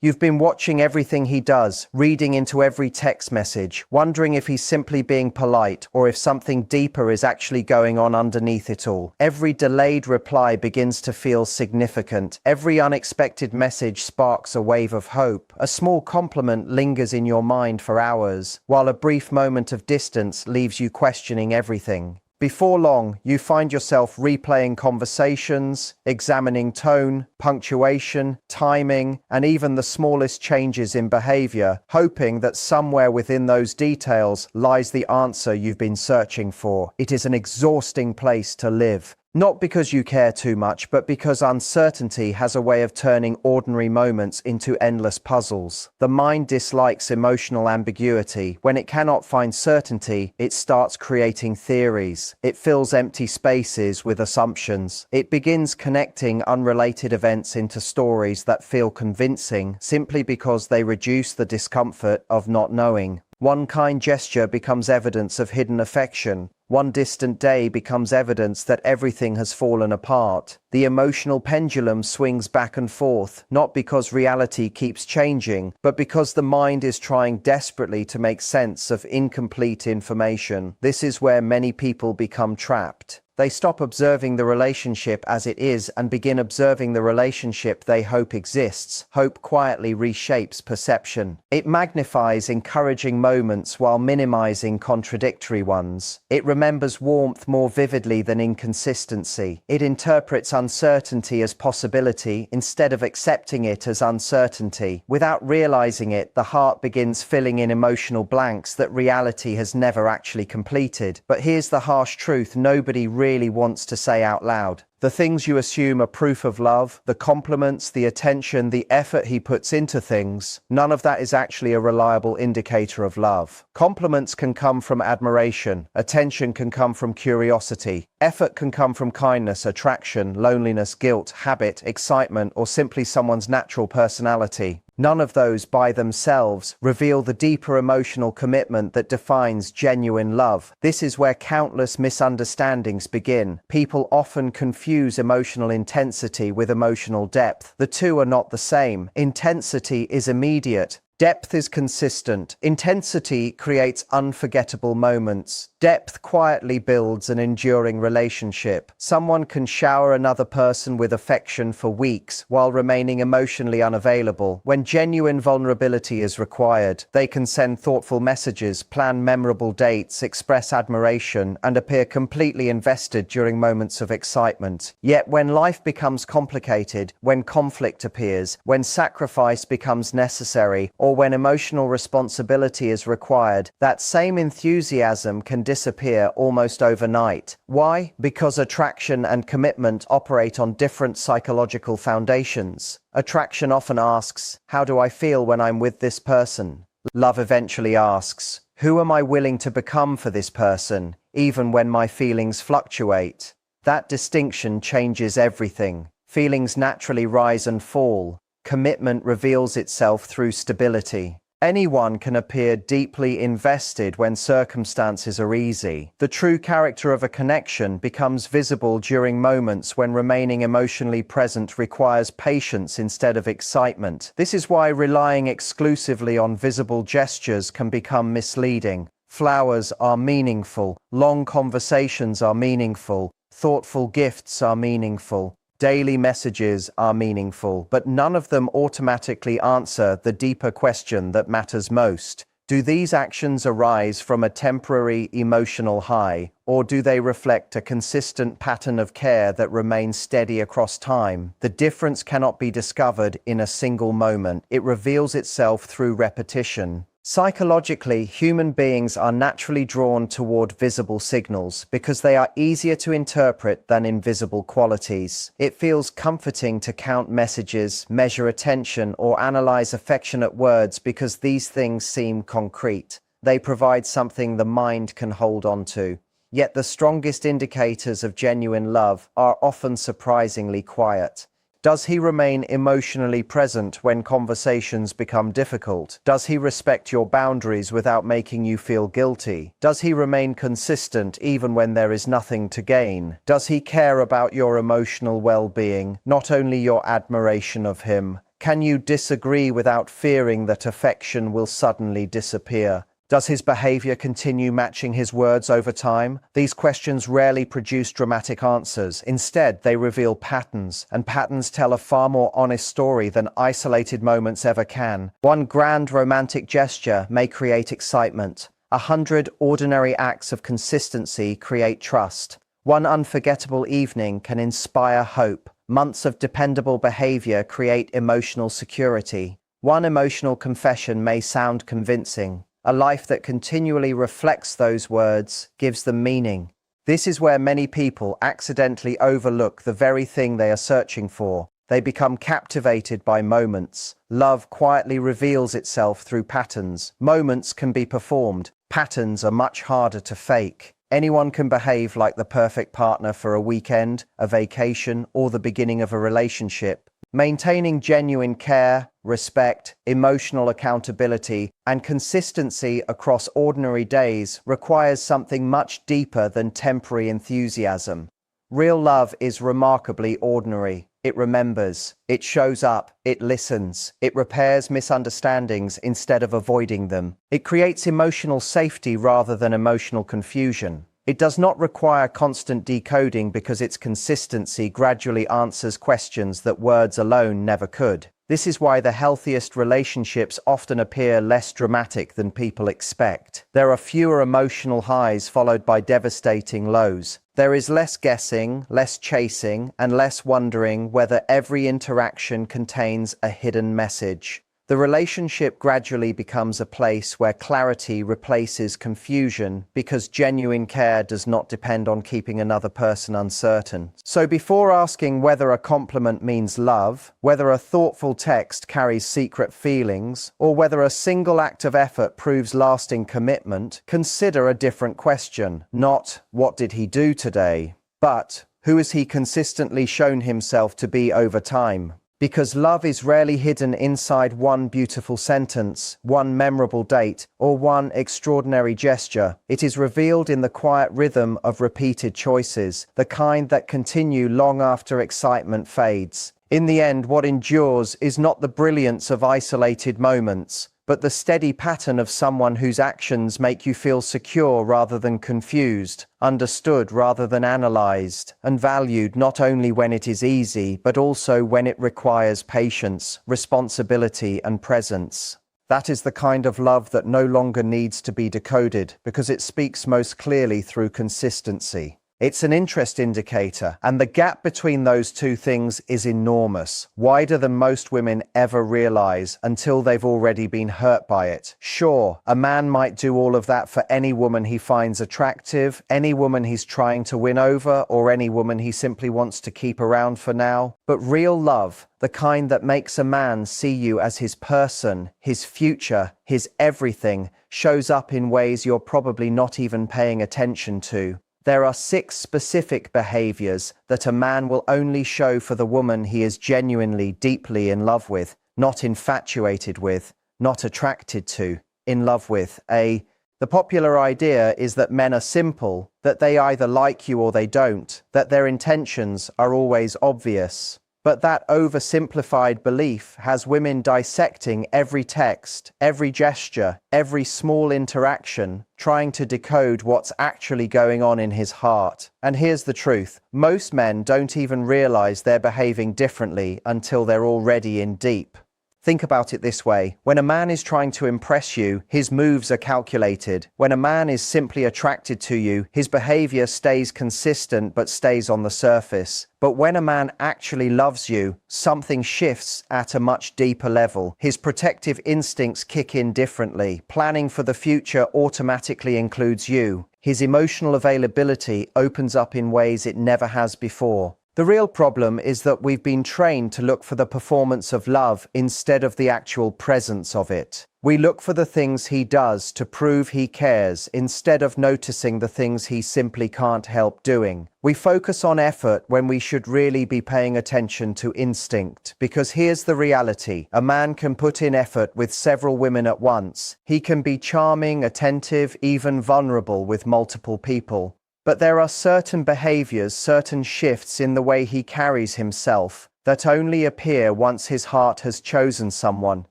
You've been watching everything he does, reading into every text message, wondering if he's simply being polite or if something deeper is actually going on underneath it all. Every delayed reply begins to feel significant. Every unexpected message sparks a wave of hope. A small compliment lingers in your mind for hours, while a brief moment of distance leaves you questioning everything. Before long, you find yourself replaying conversations, examining tone, punctuation, timing, and even the smallest changes in behavior, hoping that somewhere within those details lies the answer you've been searching for. It is an exhausting place to live. Not because you care too much, but because uncertainty has a way of turning ordinary moments into endless puzzles. The mind dislikes emotional ambiguity. When it cannot find certainty, it starts creating theories. It fills empty spaces with assumptions. It begins connecting unrelated events into stories that feel convincing simply because they reduce the discomfort of not knowing. One kind gesture becomes evidence of hidden affection. One distant day becomes evidence that everything has fallen apart. The emotional pendulum swings back and forth, not because reality keeps changing, but because the mind is trying desperately to make sense of incomplete information. This is where many people become trapped. They stop observing the relationship as it is and begin observing the relationship they hope exists. Hope quietly reshapes perception. It magnifies encouraging moments while minimizing contradictory ones. It remembers warmth more vividly than inconsistency. It interprets uncertainty as possibility instead of accepting it as uncertainty. Without realizing it, the heart begins filling in emotional blanks that reality has never actually completed. But here's the harsh truth nobody really wants to say out loud. The things you assume are proof of love, the compliments, the attention, the effort he puts into things, none of that is actually a reliable indicator of love. Compliments can come from admiration, attention can come from curiosity, effort can come from kindness, attraction, loneliness, guilt, habit, excitement, or simply someone's natural personality. None of those by themselves reveal the deeper emotional commitment that defines genuine love. This is where countless misunderstandings begin. People often confuse emotional intensity with emotional depth. The two are not the same. Intensity is immediate. Depth is consistent. Intensity creates unforgettable moments. Depth quietly builds an enduring relationship. Someone can shower another person with affection for weeks while remaining emotionally unavailable. When genuine vulnerability is required, they can send thoughtful messages, plan memorable dates, express admiration, and appear completely invested during moments of excitement. Yet when life becomes complicated, when conflict appears, when sacrifice becomes necessary, or when emotional responsibility is required, that same enthusiasm can disappear almost overnight. Why? Because attraction and commitment operate on different psychological foundations. Attraction often asks, how do I feel when I'm with this person? Love eventually asks, who am I willing to become for this person, even when my feelings fluctuate? That distinction changes everything. Feelings naturally rise and fall. Commitment reveals itself through stability. Anyone can appear deeply invested when circumstances are easy. The true character of a connection becomes visible during moments when remaining emotionally present requires patience instead of excitement. This is why relying exclusively on visible gestures can become misleading. Flowers are meaningful, long conversations are meaningful, thoughtful gifts are meaningful. Daily messages are meaningful, but none of them automatically answer the deeper question that matters most. Do these actions arise from a temporary emotional high, or do they reflect a consistent pattern of care that remains steady across time? The difference cannot be discovered in a single moment. It reveals itself through repetition. Psychologically, human beings are naturally drawn toward visible signals because they are easier to interpret than invisible qualities. It feels comforting to count messages, measure attention, or analyze affectionate words because these things seem concrete. They provide something the mind can hold on to. Yet the strongest indicators of genuine love are often surprisingly quiet. Does he remain emotionally present when conversations become difficult? Does he respect your boundaries without making you feel guilty? Does he remain consistent even when there is nothing to gain? Does he care about your emotional well-being, not only your admiration of him? Can you disagree without fearing that affection will suddenly disappear? Does his behavior continue matching his words over time? These questions rarely produce dramatic answers. Instead, they reveal patterns, and patterns tell a far more honest story than isolated moments ever can. One grand romantic gesture may create excitement. 100 ordinary acts of consistency create trust. One unforgettable evening can inspire hope. Months of dependable behavior create emotional security. One emotional confession may sound convincing. A life that continually reflects those words gives them meaning. This is where many people accidentally overlook the very thing they are searching for. They become captivated by moments. Love quietly reveals itself through patterns. Moments can be performed. Patterns are much harder to fake. Anyone can behave like the perfect partner for a weekend, a vacation, or the beginning of a relationship. Maintaining genuine care, respect, emotional accountability, and consistency across ordinary days requires something much deeper than temporary enthusiasm. Real love is remarkably ordinary. It remembers, it shows up, it listens, it repairs misunderstandings instead of avoiding them. It creates emotional safety rather than emotional confusion. It does not require constant decoding because its consistency gradually answers questions that words alone never could. This is why the healthiest relationships often appear less dramatic than people expect. There are fewer emotional highs followed by devastating lows. There is less guessing, less chasing, and less wondering whether every interaction contains a hidden message. The relationship gradually becomes a place where clarity replaces confusion because genuine care does not depend on keeping another person uncertain. So before asking whether a compliment means love, whether a thoughtful text carries secret feelings, or whether a single act of effort proves lasting commitment, consider a different question. Not, what did he do today? But, who has he consistently shown himself to be over time? Because love is rarely hidden inside one beautiful sentence, one memorable date, or one extraordinary gesture. It is revealed in the quiet rhythm of repeated choices, the kind that continue long after excitement fades. In the end, what endures is not the brilliance of isolated moments, but the steady pattern of someone whose actions make you feel secure rather than confused, understood rather than analyzed, and valued not only when it is easy, but also when it requires patience, responsibility, and presence. That is the kind of love that no longer needs to be decoded because it speaks most clearly through consistency. It's an interest indicator, and the gap between those two things is enormous, wider than most women ever realize until they've already been hurt by it. Sure, a man might do all of that for any woman he finds attractive, any woman he's trying to win over, or any woman he simply wants to keep around for now. But real love, the kind that makes a man see you as his person, his future, his everything, shows up in ways you're probably not even paying attention to. There are 6 specific behaviors that a man will only show for the woman he is genuinely, deeply in love with, not infatuated with, not attracted to, in love with. The popular idea is that men are simple, that they either like you or they don't, that their intentions are always obvious. But that oversimplified belief has women dissecting every text, every gesture, every small interaction, trying to decode what's actually going on in his heart. And here's the truth: most men don't even realize they're behaving differently until they're already in deep. Think about it this way. When a man is trying to impress you, his moves are calculated. When a man is simply attracted to you, his behavior stays consistent but stays on the surface. But when a man actually loves you, something shifts at a much deeper level. His protective instincts kick in differently. Planning for the future automatically includes you. His emotional availability opens up in ways it never has before. The real problem is that we've been trained to look for the performance of love instead of the actual presence of it. We look for the things he does to prove he cares instead of noticing the things he simply can't help doing. We focus on effort when we should really be paying attention to instinct. Because here's the reality: a man can put in effort with several women at once. He can be charming, attentive, even vulnerable with multiple people. But there are certain behaviors, certain shifts in the way he carries himself that only appear once his heart has chosen someone,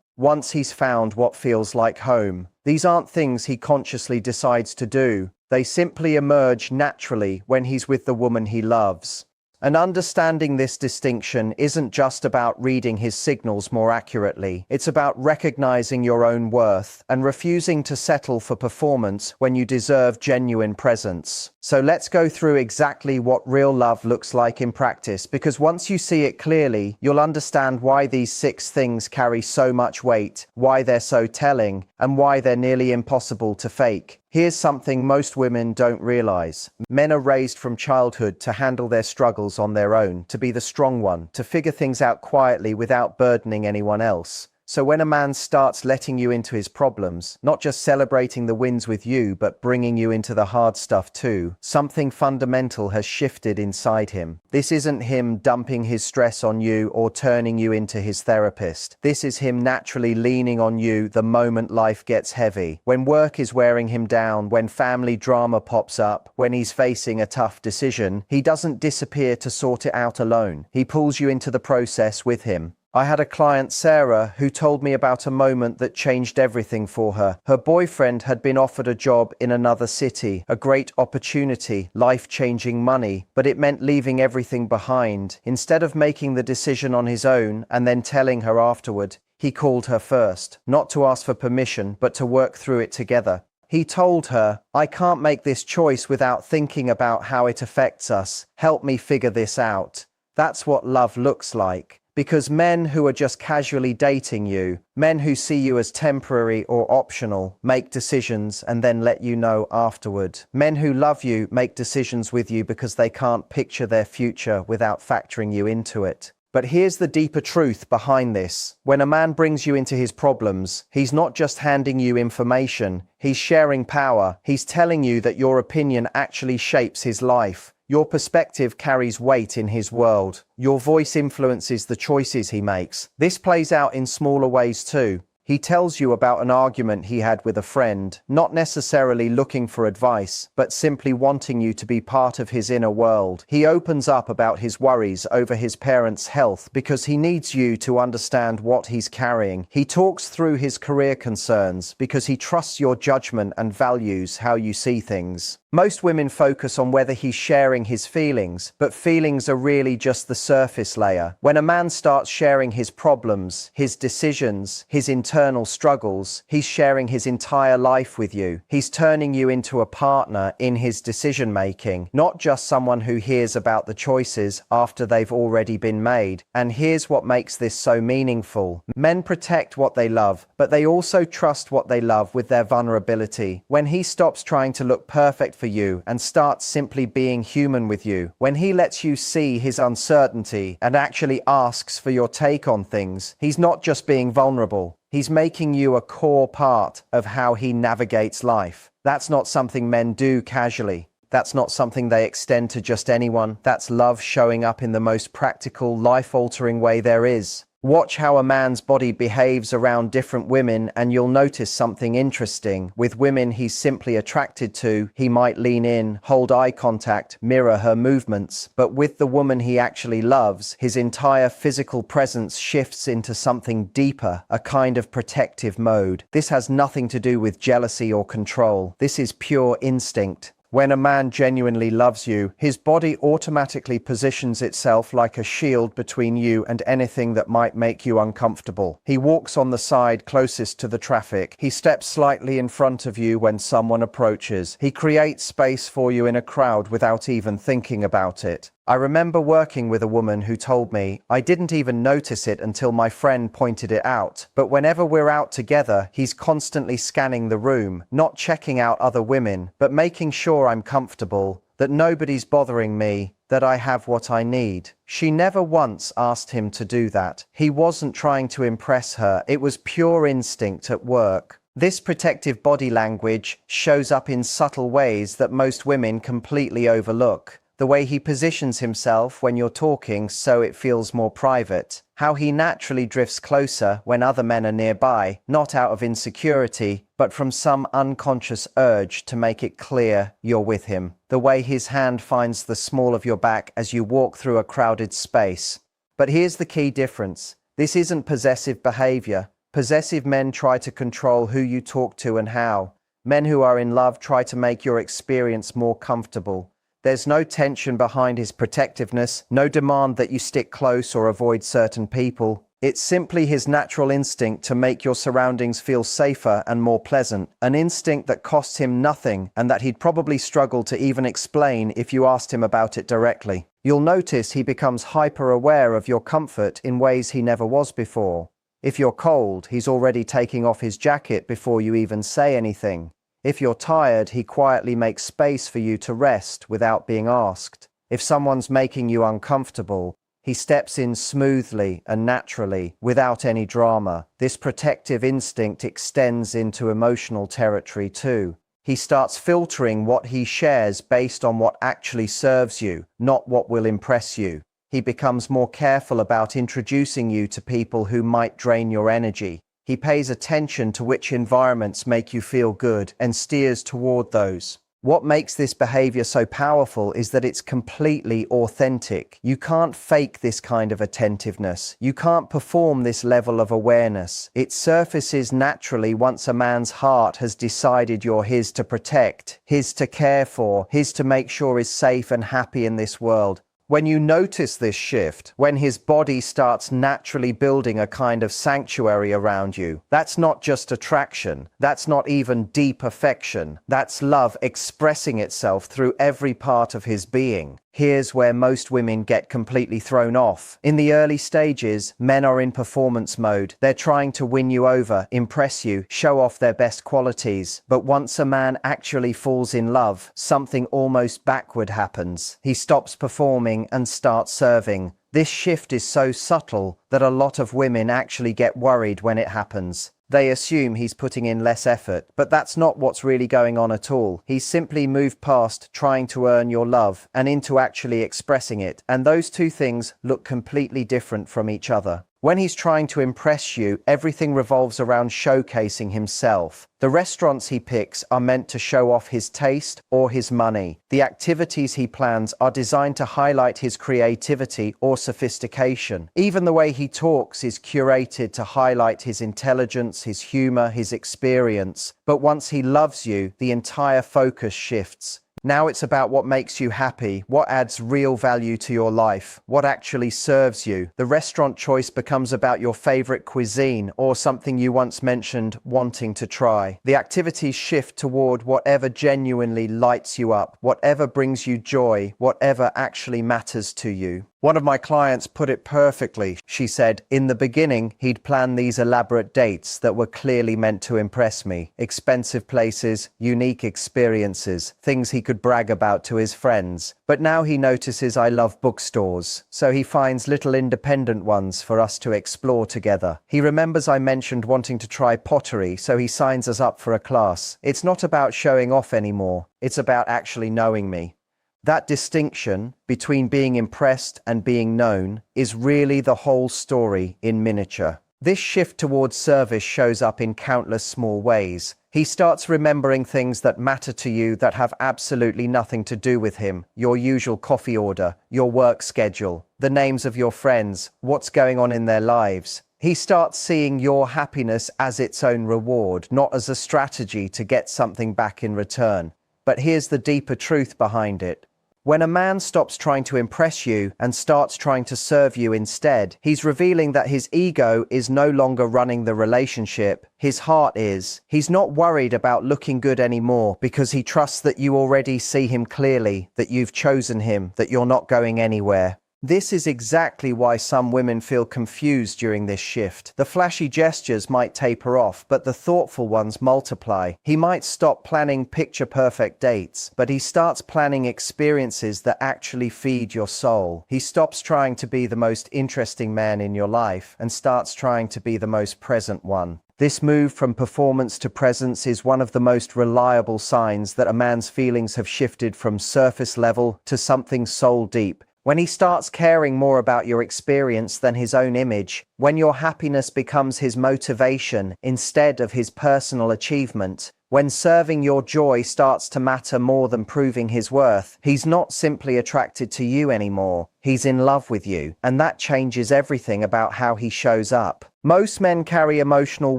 once he's found what feels like home. These aren't things he consciously decides to do. They simply emerge naturally when he's with the woman he loves. And understanding this distinction isn't just about reading his signals more accurately. It's about recognizing your own worth and refusing to settle for performance when you deserve genuine presence. So let's go through exactly what real love looks like in practice, because once you see it clearly, you'll understand why these 6 things carry so much weight, why they're so telling, and why they're nearly impossible to fake. Here's something most women don't realize. Men are raised from childhood to handle their struggles on their own, to be the strong one, to figure things out quietly without burdening anyone else. So when a man starts letting you into his problems, not just celebrating the wins with you, but bringing you into the hard stuff too, something fundamental has shifted inside him. This isn't him dumping his stress on you or turning you into his therapist. This is him naturally leaning on you the moment life gets heavy. When work is wearing him down, when family drama pops up, when he's facing a tough decision, he doesn't disappear to sort it out alone. He pulls you into the process with him. I had a client, Sarah, who told me about a moment that changed everything for her. Her boyfriend had been offered a job in another city, a great opportunity, life-changing money, but it meant leaving everything behind. Instead of making the decision on his own and then telling her afterward, he called her first, not to ask for permission, but to work through it together. He told her, "I can't make this choice without thinking about how it affects us. Help me figure this out." That's what love looks like. Because men who are just casually dating you, men who see you as temporary or optional, make decisions and then let you know afterward. Men who love you make decisions with you because they can't picture their future without factoring you into it. But here's the deeper truth behind this. When a man brings you into his problems, he's not just handing you information, he's sharing power. He's telling you that your opinion actually shapes his life. Your perspective carries weight in his world. Your voice influences the choices he makes. This plays out in smaller ways too. He tells you about an argument he had with a friend, not necessarily looking for advice, but simply wanting you to be part of his inner world. He opens up about his worries over his parents' health because he needs you to understand what he's carrying. He talks through his career concerns because he trusts your judgment and values how you see things. Most women focus on whether he's sharing his feelings, but feelings are really just the surface layer. When a man starts sharing his problems, his decisions, his internal struggles, he's sharing his entire life with you. He's turning you into a partner in his decision making, not just someone who hears about the choices after they've already been made. And here's what makes this so meaningful. Men protect what they love, but they also trust what they love with their vulnerability. When he stops trying to look perfect for you and starts simply being human with you, when he lets you see his uncertainty and actually asks for your take on things, he's not just being vulnerable. He's making you a core part of how he navigates life. That's not something men do casually. That's not something they extend to just anyone. That's love showing up in the most practical, life-altering way there is. Watch how a man's body behaves around different women and you'll notice something interesting. With women he's simply attracted to, he might lean in, hold eye contact, mirror her movements. But with the woman he actually loves, his entire physical presence shifts into something deeper, a kind of protective mode. This has nothing to do with jealousy or control. This is pure instinct. When a man genuinely loves you, his body automatically positions itself like a shield between you and anything that might make you uncomfortable. He walks on the side closest to the traffic. He steps slightly in front of you when someone approaches. He creates space for you in a crowd without even thinking about it. I remember working with a woman who told me, "I didn't even notice it until my friend pointed it out. But whenever we're out together, he's constantly scanning the room, not checking out other women, but making sure I'm comfortable, that nobody's bothering me, that I have what I need." She never once asked him to do that. He wasn't trying to impress her. It was pure instinct at work. This protective body language shows up in subtle ways that most women completely overlook. The way he positions himself when you're talking so it feels more private. How he naturally drifts closer when other men are nearby, not out of insecurity, but from some unconscious urge to make it clear you're with him. The way his hand finds the small of your back as you walk through a crowded space. But here's the key difference. This isn't possessive behavior. Possessive men try to control who you talk to and how. Men who are in love try to make your experience more comfortable. There's no tension behind his protectiveness, no demand that you stick close or avoid certain people. It's simply his natural instinct to make your surroundings feel safer and more pleasant, an instinct that costs him nothing and that he'd probably struggle to even explain if you asked him about it directly. You'll notice he becomes hyper-aware of your comfort in ways he never was before. If you're cold, he's already taking off his jacket before you even say anything. If you're tired, he quietly makes space for you to rest without being asked. If someone's making you uncomfortable, he steps in smoothly and naturally, without any drama. This protective instinct extends into emotional territory too. He starts filtering what he shares based on what actually serves you, not what will impress you. He becomes more careful about introducing you to people who might drain your energy. He pays attention to which environments make you feel good and steers toward those. What makes this behavior so powerful is that it's completely authentic. You can't fake this kind of attentiveness. You can't perform this level of awareness. It surfaces naturally once a man's heart has decided you're his to protect, his to care for, his to make sure is safe and happy in this world. When you notice this shift, when his body starts naturally building a kind of sanctuary around you, that's not just attraction, that's not even deep affection, that's love expressing itself through every part of his being. Here's where most women get completely thrown off. In the early stages, men are in performance mode. They're trying to win you over, impress you, show off their best qualities. But once a man actually falls in love, something almost backward happens. He stops performing and starts serving. This shift is so subtle that a lot of women actually get worried when it happens. They assume he's putting in less effort, but that's not what's really going on at all. He's simply moved past trying to earn your love and into actually expressing it, and those two things look completely different from each other. When he's trying to impress you, everything revolves around showcasing himself. The restaurants he picks are meant to show off his taste or his money. The activities he plans are designed to highlight his creativity or sophistication. Even the way he talks is curated to highlight his intelligence, his humor, his experience. But once he loves you, the entire focus shifts. Now it's about what makes you happy, what adds real value to your life, what actually serves you. The restaurant choice becomes about your favorite cuisine or something you once mentioned wanting to try. The activities shift toward whatever genuinely lights you up, whatever brings you joy, whatever actually matters to you. One of my clients put it perfectly. She said, in the beginning, he'd planned these elaborate dates that were clearly meant to impress me. Expensive places, unique experiences, things he could brag about to his friends. But now he notices I love bookstores, so he finds little independent ones for us to explore together. He remembers I mentioned wanting to try pottery, so he signs us up for a class. It's not about showing off anymore. It's about actually knowing me. That distinction between being impressed and being known is really the whole story in miniature. This shift towards service shows up in countless small ways. He starts remembering things that matter to you that have absolutely nothing to do with him. Your usual coffee order, your work schedule, the names of your friends, what's going on in their lives. He starts seeing your happiness as its own reward, not as a strategy to get something back in return. But here's the deeper truth behind it. When a man stops trying to impress you and starts trying to serve you instead, he's revealing that his ego is no longer running the relationship. His heart is. He's not worried about looking good anymore because he trusts that you already see him clearly, that you've chosen him, that you're not going anywhere. This is exactly why some women feel confused during this shift. The flashy gestures might taper off, but the thoughtful ones multiply. He might stop planning picture-perfect dates, but he starts planning experiences that actually feed your soul. He stops trying to be the most interesting man in your life and starts trying to be the most present one. This move from performance to presence is one of the most reliable signs that a man's feelings have shifted from surface level to something soul deep. When he starts caring more about your experience than his own image, when your happiness becomes his motivation instead of his personal achievement, when serving your joy starts to matter more than proving his worth, he's not simply attracted to you anymore. He's in love with you, and that changes everything about how he shows up. Most men carry emotional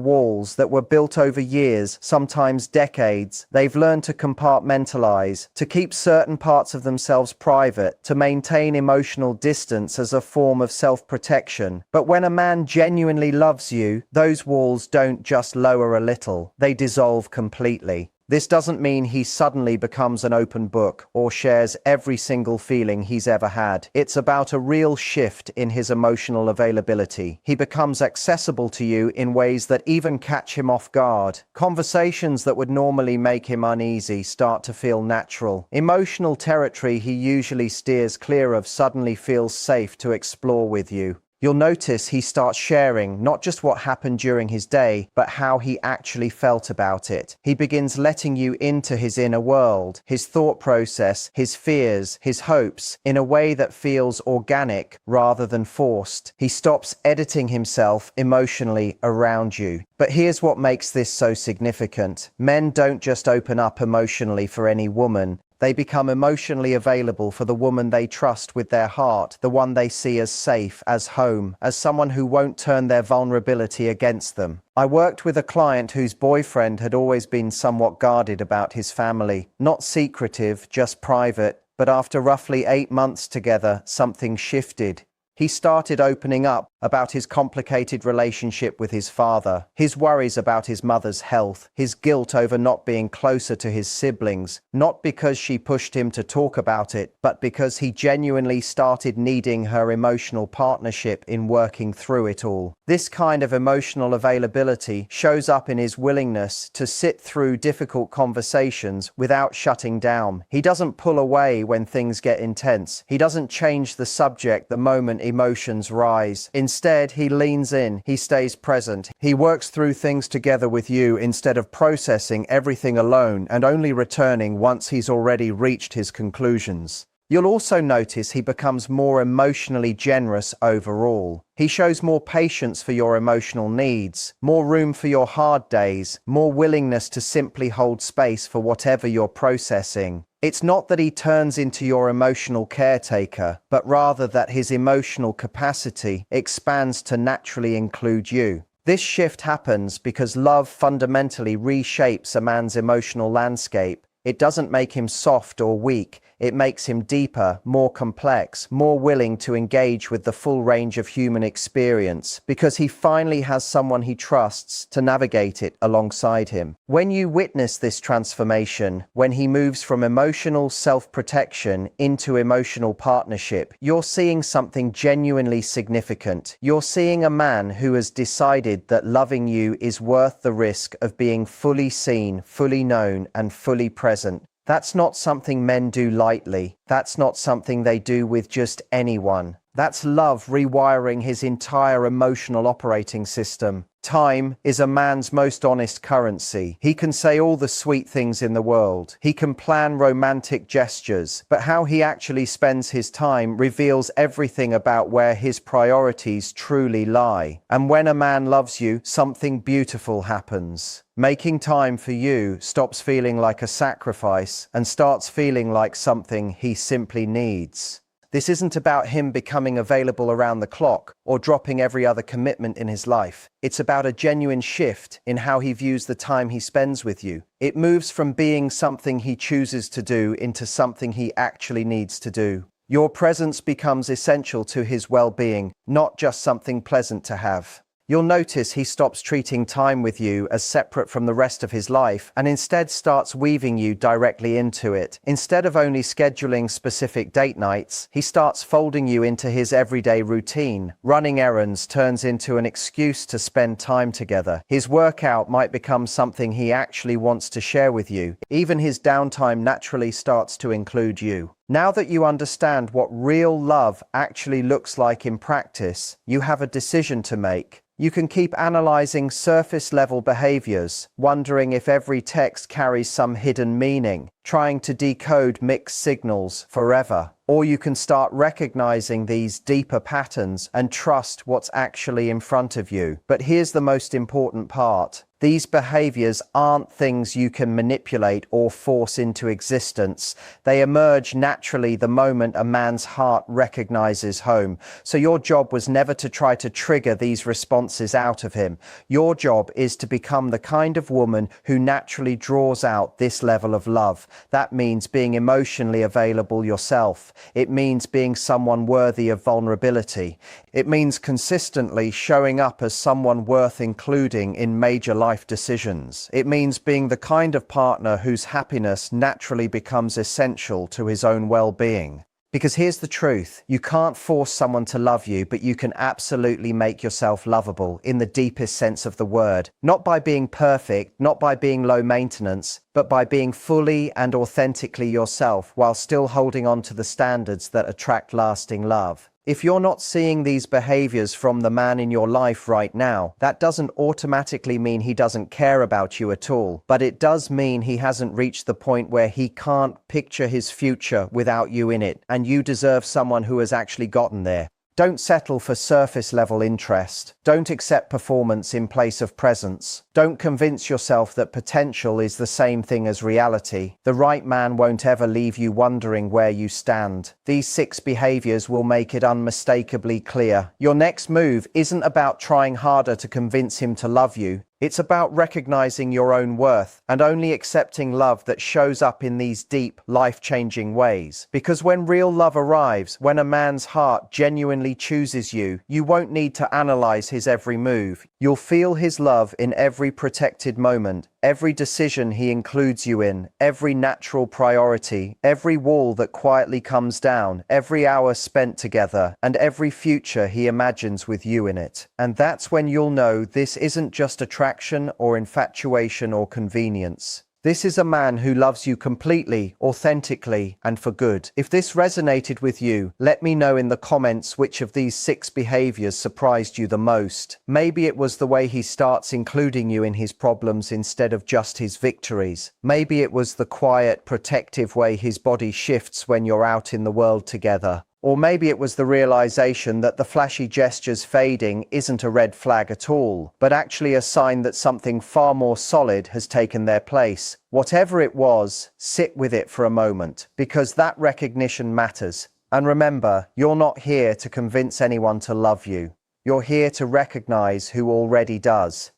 walls that were built over years, sometimes decades. They've learned to compartmentalize, to keep certain parts of themselves private, to maintain emotional distance as a form of self-protection. But when a man genuinely loves you, those walls don't just lower a little, they dissolve completely. This doesn't mean he suddenly becomes an open book or shares every single feeling he's ever had. It's about a real shift in his emotional availability. He becomes accessible to you in ways that even catch him off guard. Conversations that would normally make him uneasy start to feel natural. Emotional territory he usually steers clear of suddenly feels safe to explore with you. You'll notice he starts sharing not just what happened during his day, but how he actually felt about it. He begins letting you into his inner world, his thought process, his fears, his hopes, in a way that feels organic rather than forced. He stops editing himself emotionally around you. But here's what makes this so significant. Men don't just open up emotionally for any woman. They become emotionally available for the woman they trust with their heart, the one they see as safe, as home, as someone who won't turn their vulnerability against them. I worked with a client whose boyfriend had always been somewhat guarded about his family. Not secretive, just private. But after roughly 8 months together, something shifted. He started opening up about his complicated relationship with his father, his worries about his mother's health, his guilt over not being closer to his siblings, not because she pushed him to talk about it, but because he genuinely started needing her emotional partnership in working through it all. This kind of emotional availability shows up in his willingness to sit through difficult conversations without shutting down. He doesn't pull away when things get intense. He doesn't change the subject the moment emotions rise. Instead, he leans in, he stays present. He works through things together with you instead of processing everything alone and only returning once he's already reached his conclusions. You'll also notice he becomes more emotionally generous overall. He shows more patience for your emotional needs, more room for your hard days, more willingness to simply hold space for whatever you're processing. It's not that he turns into your emotional caretaker, but rather that his emotional capacity expands to naturally include you. This shift happens because love fundamentally reshapes a man's emotional landscape. It doesn't make him soft or weak. It makes him deeper, more complex, more willing to engage with the full range of human experience, because he finally has someone he trusts to navigate it alongside him. When you witness this transformation, when he moves from emotional self-protection into emotional partnership, you're seeing something genuinely significant. You're seeing a man who has decided that loving you is worth the risk of being fully seen, fully known, and fully present. That's not something men do lightly. That's not something they do with just anyone. That's love rewiring his entire emotional operating system. Time is a man's most honest currency. He can say all the sweet things in the world. He can plan romantic gestures, but how he actually spends his time reveals everything about where his priorities truly lie. And when a man loves you, something beautiful happens. Making time for you stops feeling like a sacrifice and starts feeling like something he simply needs. This isn't about him becoming available around the clock or dropping every other commitment in his life. It's about a genuine shift in how he views the time he spends with you. It moves from being something he chooses to do into something he actually needs to do. Your presence becomes essential to his well-being, not just something pleasant to have. You'll notice he stops treating time with you as separate from the rest of his life and instead starts weaving you directly into it. Instead of only scheduling specific date nights, he starts folding you into his everyday routine. Running errands turns into an excuse to spend time together. His workout might become something he actually wants to share with you. Even his downtime naturally starts to include you. Now that you understand what real love actually looks like in practice, you have a decision to make. You can keep analyzing surface-level behaviors, wondering if every text carries some hidden meaning, trying to decode mixed signals forever. Or you can start recognizing these deeper patterns and trust what's actually in front of you. But here's the most important part. These behaviors aren't things you can manipulate or force into existence. They emerge naturally the moment a man's heart recognizes home. So your job was never to try to trigger these responses out of him. Your job is to become the kind of woman who naturally draws out this level of love. That means being emotionally available yourself. It means being someone worthy of vulnerability. It means consistently showing up as someone worth including in major life decisions. It means being the kind of partner whose happiness naturally becomes essential to his own well-being. Because here's the truth, you can't force someone to love you, but you can absolutely make yourself lovable in the deepest sense of the word. Not by being perfect, not by being low maintenance, but by being fully and authentically yourself while still holding on to the standards that attract lasting love. If you're not seeing these behaviors from the man in your life right now, that doesn't automatically mean he doesn't care about you at all, but it does mean he hasn't reached the point where he can't picture his future without you in it, and you deserve someone who has actually gotten there. Don't settle for surface-level interest. Don't accept performance in place of presence. Don't convince yourself that potential is the same thing as reality. The right man won't ever leave you wondering where you stand. These 6 behaviors will make it unmistakably clear. Your next move isn't about trying harder to convince him to love you. It's about recognizing your own worth and only accepting love that shows up in these deep, life-changing ways. Because when real love arrives, when a man's heart genuinely chooses you, you won't need to analyze his every move. You'll feel his love in every protected moment, every decision he includes you in, every natural priority, every wall that quietly comes down, every hour spent together, and every future he imagines with you in it. And that's when you'll know this isn't just attraction or infatuation or convenience. This is a man who loves you completely, authentically, and for good. If this resonated with you, let me know in the comments which of these 6 behaviors surprised you the most. Maybe it was the way he starts including you in his problems instead of just his victories. Maybe it was the quiet, protective way his body shifts when you're out in the world together. Or maybe it was the realization that the flashy gestures fading isn't a red flag at all, but actually a sign that something far more solid has taken their place. Whatever it was, sit with it for a moment, because that recognition matters. And remember, you're not here to convince anyone to love you. You're here to recognize who already does.